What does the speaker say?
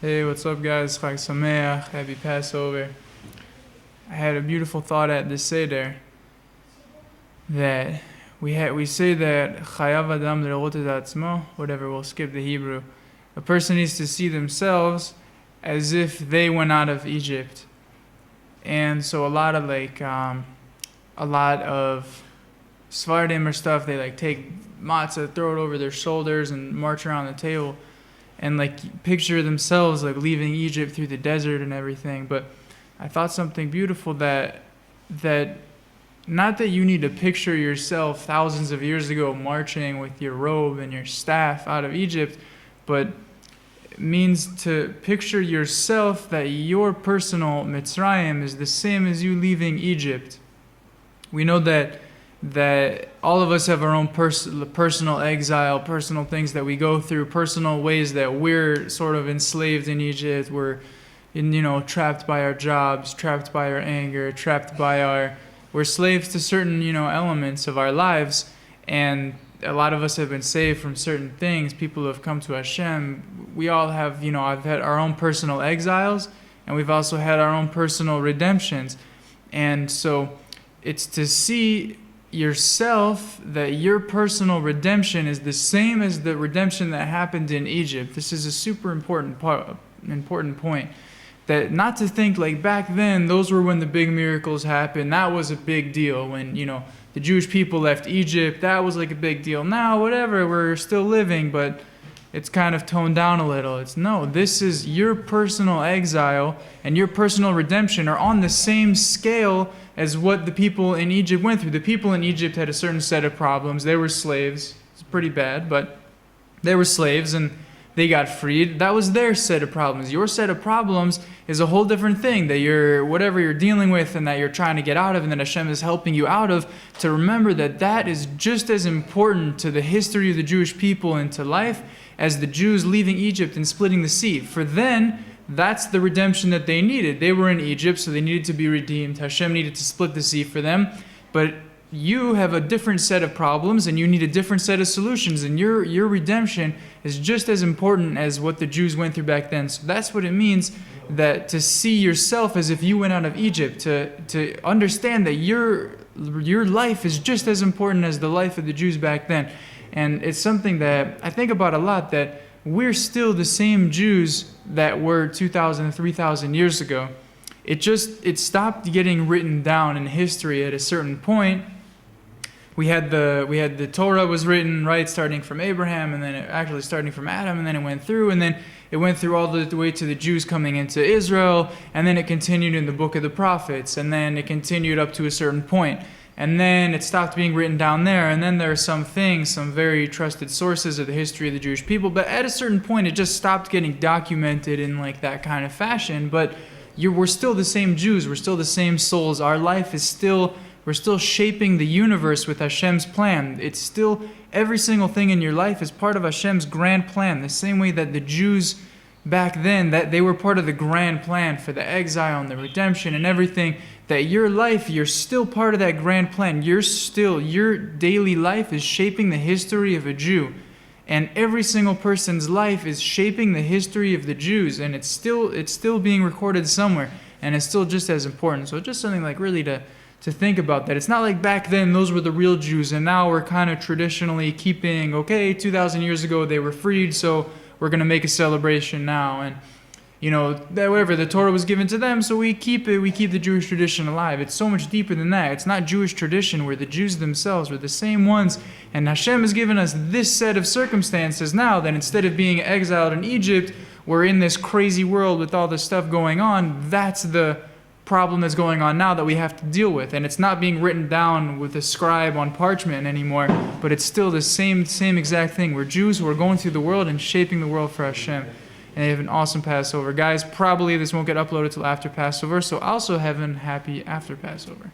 Hey, what's up, guys? Chag Sameach, happy Passover. I had a beautiful thought at the Seder that we say that chayav adam lerot et atzmo, whatever, we'll skip the Hebrew. A person needs to see themselves as if they went out of Egypt. And so a lot of Svardim or stuff, they take matzah, throw it over their shoulders and march around the table and picture themselves leaving Egypt through the desert and everything. But I thought something beautiful that not that you need to picture yourself thousands of years ago marching with your robe and your staff out of Egypt, but it means to picture yourself that your personal Mitzrayim is the same as you leaving Egypt. We know that all of us have our own personal exile, personal things that we go through, personal ways that we're sort of enslaved in Egypt. We're trapped by our jobs, trapped by our anger, we're slaves to certain, elements of our lives. And a lot of us have been saved from certain things. People who have come to Hashem, we all have, I've had our own personal exiles, and we've also had our own personal redemptions. And so it's to see yourself that your personal redemption is the same as the redemption that happened in Egypt. This is a super important point. That not to think back then, those were when the big miracles happened. That was a big deal when, the Jewish people left Egypt. That was a big deal. Now, whatever, we're still living, but it's kind of toned down a little. This is your personal exile and your personal redemption are on the same scale as what the people in Egypt went through. The people in Egypt had a certain set of problems. They were slaves. It's pretty bad, but they were slaves and they got freed. That was their set of problems. Your set of problems is a whole different thing that whatever you're dealing with and that you're trying to get out of and that Hashem is helping you out of, to remember that is just as important to the history of the Jewish people and to life as the Jews leaving Egypt and splitting the sea. For then, that's the redemption that they needed. They were in Egypt, so they needed to be redeemed. Hashem needed to split the sea for them. But you have a different set of problems and you need a different set of solutions. And your redemption is just as important as what the Jews went through back then. So that's what it means that to see yourself as if you went out of Egypt, to understand that your life is just as important as the life of the Jews back then. And it's something that I think about a lot, that we're still the same Jews that were 2,000, 3,000 years ago. It stopped getting written down in history at a certain point. We had the Torah was written, right, starting from Abraham, and then actually starting from Adam, and then it went through all the way to the Jews coming into Israel, and then it continued in the book of the prophets, and then it continued up to a certain point. And then it stopped being written down there, and then there are some very trusted sources of the history of the Jewish people, but at a certain point it just stopped getting documented in that kind of fashion. But we're still the same Jews, we're still the same souls. Our life is we're still shaping the universe with Hashem's plan. It's still, every single thing in your life is part of Hashem's grand plan, the same way that the Jews back then, that they were part of the grand plan for the exile and the redemption and everything, that your life, you're still part of that grand plan. Your daily life is shaping the history of a Jew. And every single person's life is shaping the history of the Jews, and it's still being recorded somewhere, and it's still just as important. So just something really to think about, that it's not like back then those were the real Jews, and now we're kind of traditionally keeping, 2,000 years ago they were freed, so we're going to make a celebration now. And whatever, the Torah was given to them, so we keep the Jewish tradition alive. It's so much deeper than that. It's not Jewish tradition. We're the Jews themselves. We're the same ones. And Hashem has given us this set of circumstances now, that instead of being exiled in Egypt, we're in this crazy world with all this stuff going on. That's the problem that's going on now that we have to deal with. And it's not being written down with a scribe on parchment anymore, but it's still the same exact thing. We're Jews who are going through the world and shaping the world for Hashem. And they have an awesome Passover. Guys, probably this won't get uploaded till after Passover, so also have a happy after Passover.